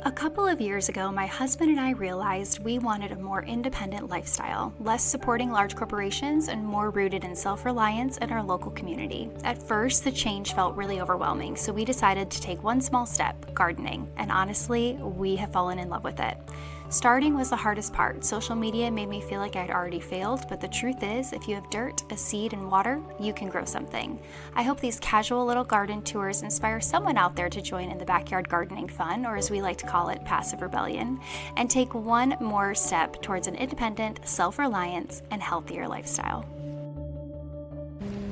A couple of years ago, my husband and I realized we wanted a more independent lifestyle, less supporting large corporations and more rooted in self-reliance and our local community. At first, the change felt really overwhelming, so we decided to take one small step, gardening, and honestly, we have fallen in love with it. Starting was the hardest part. Social media made me feel like I'd already failed, but the truth is, if you have dirt, a seed, and water, you can grow something. I hope these casual little garden tours inspire someone out there to join in the backyard gardening fun, or as we like to call it, passive rebellion, and take one more step towards an independent, self-reliance, and healthier lifestyle.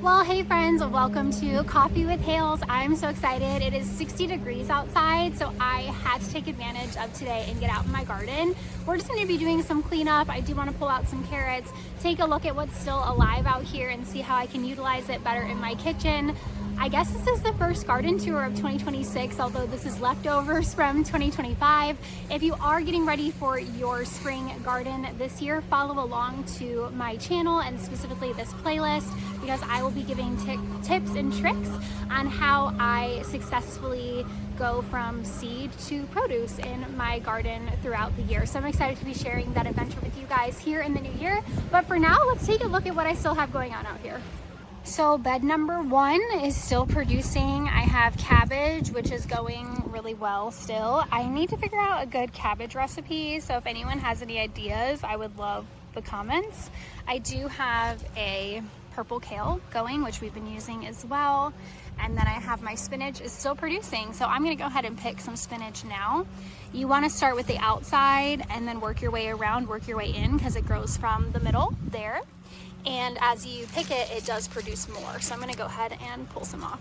Well, hey friends, welcome to Coffee with Hales. I'm so excited. It is 60 degrees outside, so I had to take advantage of today and get out in my garden. We're just going to be doing some cleanup. I do want to pull out some carrots, take a look at what's still alive out here and see how I can utilize it better in my kitchen. I guess this is the first garden tour of 2026, although this is leftovers from 2025. If you are getting ready for your spring garden this year, follow along to my channel and specifically this playlist, because I will be giving tips and tricks on how I successfully go from seed to produce in my garden throughout the year. So I'm excited to be sharing that adventure with you guys here in the new year. But for now, let's take a look at what I still have going on out here. So bed number 1 is still producing. I have cabbage, which is going really well still. I need to figure out a good cabbage recipe, so if anyone has any ideas, I would love the comments. I do have a purple kale going, which we've been using as well. And then I have my spinach is still producing, so I'm gonna go ahead and pick some spinach now. You wanna start with the outside and then work your way around, work your way in, because it grows from the middle there. And as you pick it, it does produce more. So I'm gonna go ahead and pull some off.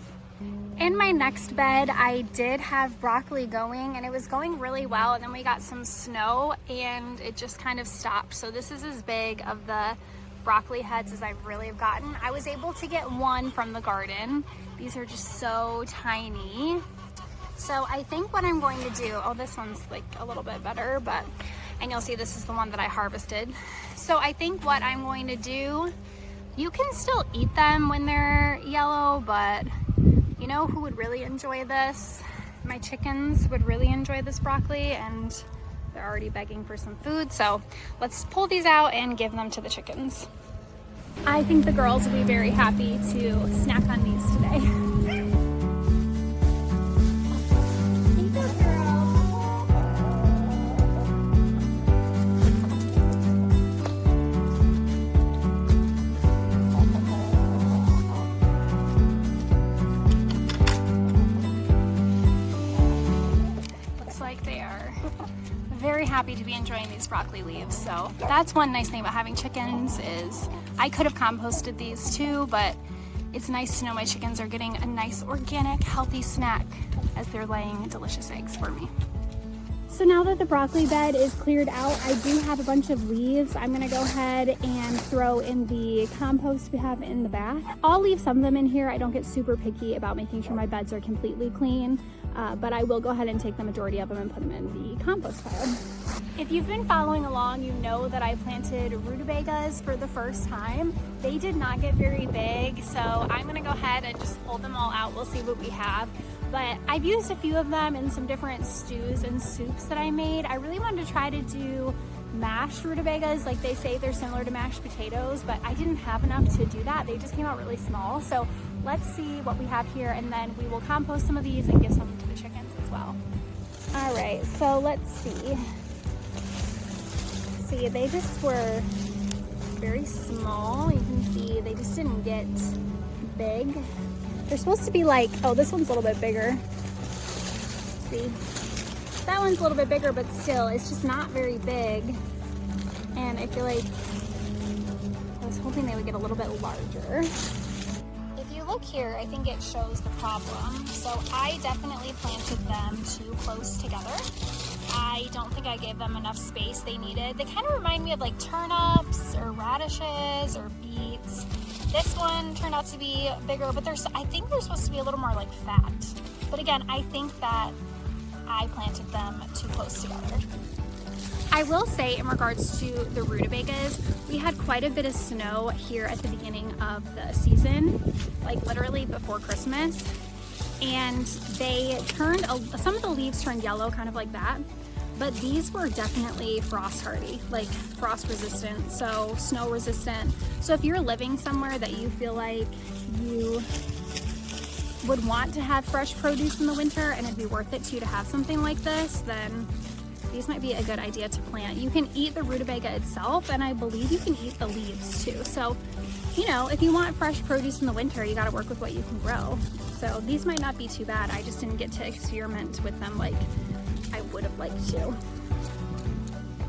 In my next bed, I did have broccoli going and it was going really well. And then we got some snow and it just kind of stopped. So this is as big of the broccoli heads as I really have gotten. I was able to get one from the garden. These are just so tiny. So I think what I'm going to do, oh, this one's like a little bit better, but, and you'll see this is the one that I harvested. So I think what I'm going to do, you can still eat them when they're yellow, but you know who would really enjoy this? My chickens would really enjoy this broccoli and they're already begging for some food. So let's pull these out and give them to the chickens. I think the girls will be very happy to snack on these today. Very happy to be enjoying these broccoli leaves. So that's one nice thing about having chickens is I could have composted these too, but it's nice to know my chickens are getting a nice organic healthy snack as they're laying delicious eggs for me. So now that the broccoli bed is cleared out, I do have a bunch of leaves I'm gonna go ahead and throw in the compost we have in the back. I'll leave some of them in here. I don't get super picky about making sure my beds are completely clean, but I will go ahead and take the majority of them and put them in the compost pile. If you've been following along, you know that I planted rutabagas for the first time. They did not get very big, so I'm gonna go ahead and just pull them all out. We'll see what we have. But I've used a few of them in some different stews and soups that I made. I really wanted to try to do mashed rutabagas, like they say they're similar to mashed potatoes, but I didn't have enough to do that. They just came out really small. So let's see what we have here, and then we will compost some of these and give some to the chickens as well. All right, so let's see. See, they just were very small. You can see they just didn't get big. They're supposed to be like, oh, this one's a little bit bigger. See, that one's a little bit bigger, but still, it's just not very big. And I feel like I was hoping they would get a little bit larger. If you look here, I think it shows the problem. So I definitely planted them too close together. I don't think I gave them enough space they needed. They kind of remind me of like turnips or radishes or beets. This one turned out to be bigger, but I think they're supposed to be a little more like fat. But again, I think that I planted them too close together. I will say in regards to the rutabagas, we had quite a bit of snow here at the beginning of the season, like literally before Christmas. and they turned, some of the leaves turned yellow, kind of like that. But these were definitely frost hardy, like frost resistant, so snow resistant. So if you're living somewhere that you feel like you would want to have fresh produce in the winter and it'd be worth it to you to have something like this, then these might be a good idea to plant. You can eat the rutabaga itself, and I believe you can eat the leaves too. So, you know, if you want fresh produce in the winter, you gotta work with what you can grow. So these might not be too bad. I just didn't get to experiment with them like I would have liked to.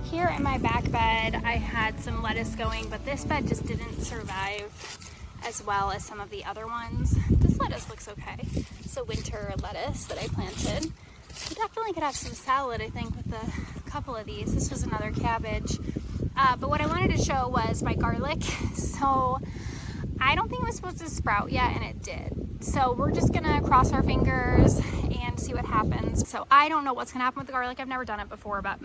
Here in my back bed, I had some lettuce going, but this bed just didn't survive as well as some of the other ones. This lettuce looks okay. It's a winter lettuce that I planted. We definitely could have some salad, I think, with a couple of these. This was another cabbage. But what I wanted to show was my garlic. So I don't think it was supposed to sprout yet, and it did. So we're just gonna cross our fingers and see what happens. So I don't know what's gonna happen with the garlic. I've never done it before, but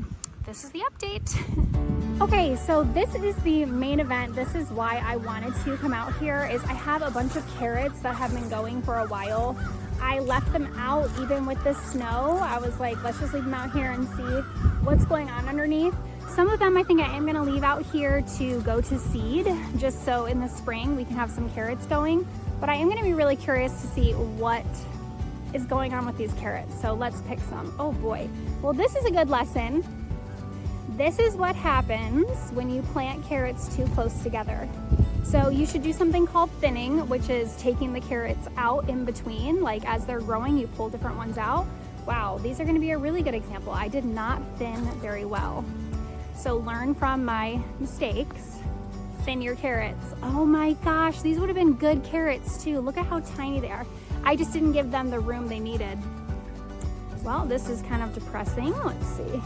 this is the update. Okay, so this is the main event. This is why I wanted to come out here, is I have a bunch of carrots that have been going for a while. I left them out even with the snow. I was like, let's just leave them out here and see what's going on underneath. Some of them I think I am gonna leave out here to go to seed, just so in the spring we can have some carrots going. But I am gonna be really curious to see what is going on with these carrots. So let's pick some. Oh boy. Well, this is a good lesson. This is what happens when you plant carrots too close together. So you should do something called thinning, which is taking the carrots out in between. Like as they're growing, you pull different ones out. Wow, these are gonna be a really good example. I did not thin very well. So learn from my mistakes. Thin your carrots. Oh my gosh, these would have been good carrots too. Look at how tiny they are. I just didn't give them the room they needed. Well, this is kind of depressing. Let's see.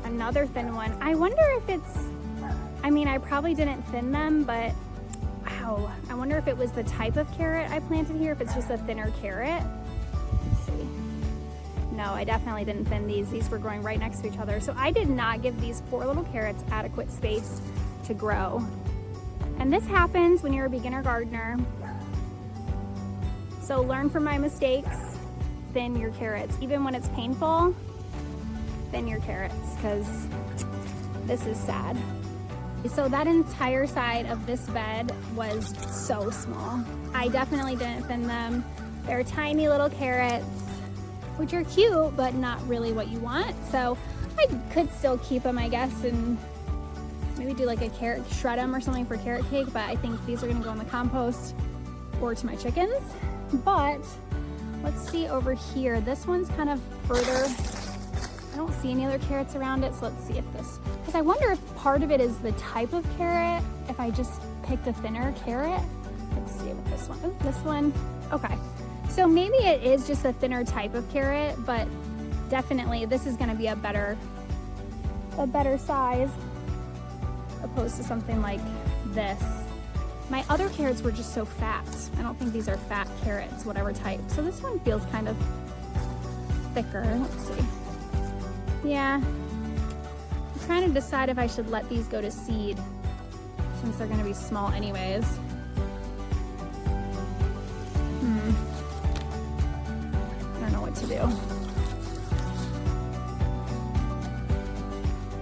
Another thin one. I wonder if it's, I mean, I probably didn't thin them, but wow. I wonder if it was the type of carrot I planted here, if it's just a thinner carrot. Let's see. No, I definitely didn't thin these. These were growing right next to each other. So I did not give these poor little carrots adequate space to grow. And this happens when you're a beginner gardener. So learn from my mistakes, thin your carrots. Even when it's painful, thin your carrots, because this is sad. So that entire side of this bed was so small. I definitely didn't thin them. They're tiny little carrots, which are cute, but not really what you want. So I could still keep them, I guess, and maybe do like a carrot, shred them or something for carrot cake, but I think these are gonna go in the compost or to my chickens. But let's see over here. This one's kind of further. I don't see any other carrots around it, so let's see if this, because I wonder if part of it is the type of carrot, if I just picked a thinner carrot. Let's see with this one. Ooh, this one, okay. So maybe it is just a thinner type of carrot, but definitely this is gonna be a better size opposed to something like this. My other carrots were just so fat. I don't think these are fat carrots, whatever type. So this one feels kind of thicker. Let's see. Yeah, I'm trying to decide if I should let these go to seed since they're gonna be small anyways. I don't know what to do.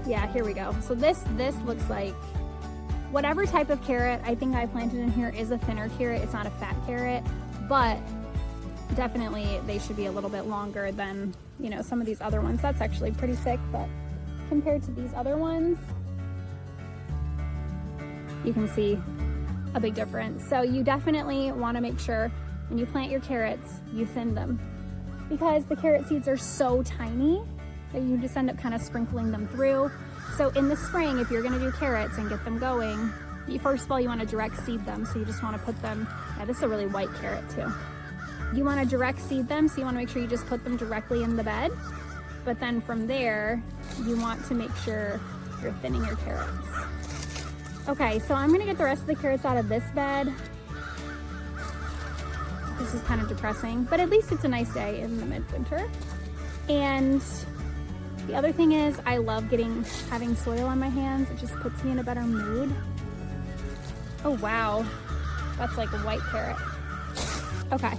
Yeah, here we go. So this looks like whatever type of carrot I think I planted in here is a thinner carrot. It's not a fat carrot, but definitely they should be a little bit longer than, you know, some of these other ones. That's actually pretty thick, but compared to these other ones, you can see a big difference. So you definitely want to make sure when you plant your carrots, you thin them, because the carrot seeds are so tiny that you just end up kind of sprinkling them through. So in the spring, if you're going to do carrots and get them going, first of all, you want to direct seed them. So you just want to put them, yeah, this is a really white carrot too. You want to direct seed them, so you want to make sure you just put them directly in the bed. But then from there, you want to make sure you're thinning your carrots. Okay, so I'm gonna get the rest of the carrots out of this bed. This is kind of depressing, but at least it's a nice day in the midwinter. And the other thing is, I love having soil on my hands. It just puts me in a better mood. Oh wow, that's like a white carrot. Okay,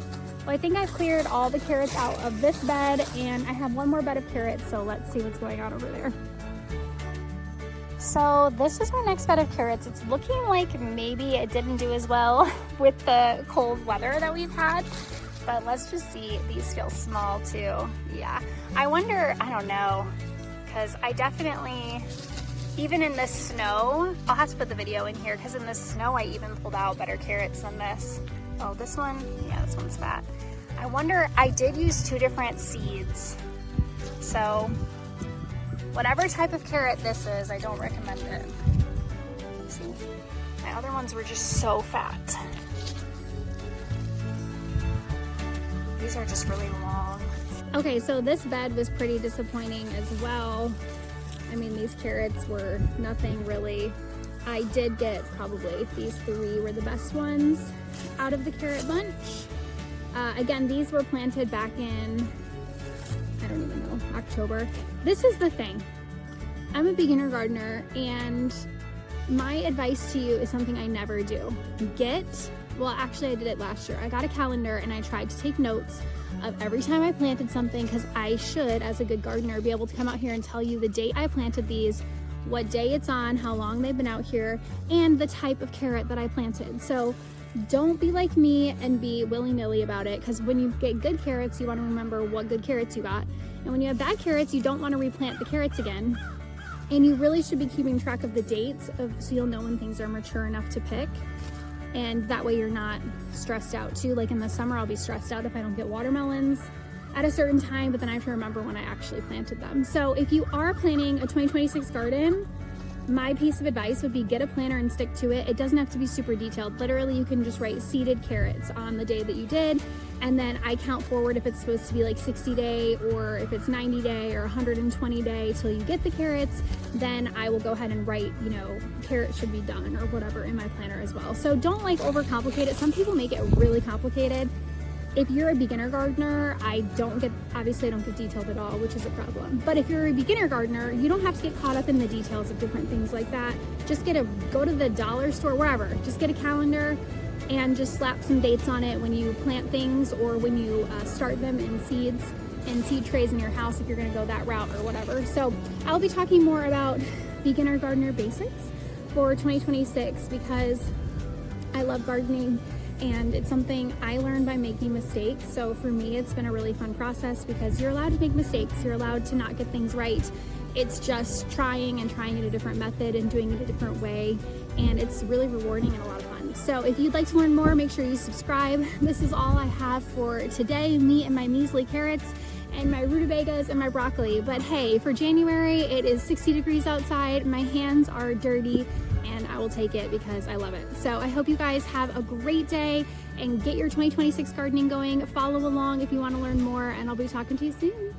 Well, I think I've cleared all the carrots out of this bed, and I have one more bed of carrots, so let's see what's going on over there. So this is our next bed of carrots. It's looking like maybe it didn't do as well with the cold weather that we've had, but let's just see. These feel small too. Yeah, I wonder, I don't know, because I definitely, even in the snow, I'll have to put the video in here, because in the snow I even pulled out better carrots than this. Oh, this one, yeah, this one's fat. I wonder, I did use 2 different seeds, so whatever type of carrot this is, I don't recommend it. See, my other ones were just so fat. These are just really long. Okay, so this bed was pretty disappointing as well. I mean, these carrots were nothing really. I did get probably these 3 were the best ones out of the carrot bunch. Again, these were planted back in, I don't even know, October. This is the thing. I'm a beginner gardener, and my advice to you is something I never do. Well, actually I did it last year. I got a calendar and I tried to take notes of every time I planted something, because I should, as a good gardener, be able to come out here and tell you the date I planted these, what day it's on, how long they've been out here, and the type of carrot that I planted. So don't be like me and be willy-nilly about it, because when you get good carrots, you want to remember what good carrots you got. And when you have bad carrots, you don't want to replant the carrots again. And you really should be keeping track of the dates so you'll know when things are mature enough to pick. And that way you're not stressed out too. Like in the summer, I'll be stressed out if I don't get watermelons at a certain time, but then I have to remember when I actually planted them. So if you are planning a 2026 garden, my piece of advice would be get a planner and stick to it. It doesn't have to be super detailed. Literally, you can just write seeded carrots on the day that you did, and then I count forward if it's supposed to be like 60 day, or if it's 90 day or 120 day till you get the carrots. Then I will go ahead and write, you know, carrots should be done or whatever in my planner as well. So don't like overcomplicate it. Some people make it really complicated. If you're a beginner gardener, obviously I don't get detailed at all, which is a problem. But if you're a beginner gardener, you don't have to get caught up in the details of different things like that. Just go to the dollar store, wherever. Just get a calendar and just slap some dates on it when you plant things, or when you start them in seeds and seed trays in your house, if you're gonna go that route or whatever. So I'll be talking more about beginner gardener basics for 2026, because I love gardening. And it's something I learned by making mistakes. So for me, it's been a really fun process, because you're allowed to make mistakes. You're allowed to not get things right. It's just trying it a different method and doing it a different way. And it's really rewarding and a lot of fun. So if you'd like to learn more, make sure you subscribe. This is all I have for today, me and my measly carrots and my rutabagas and my broccoli. But hey, for January, it is 60 degrees outside. My hands are dirty, and I will take it because I love it. So I hope you guys have a great day and get your 2026 gardening going. Follow along if you want to learn more, and I'll be talking to you soon.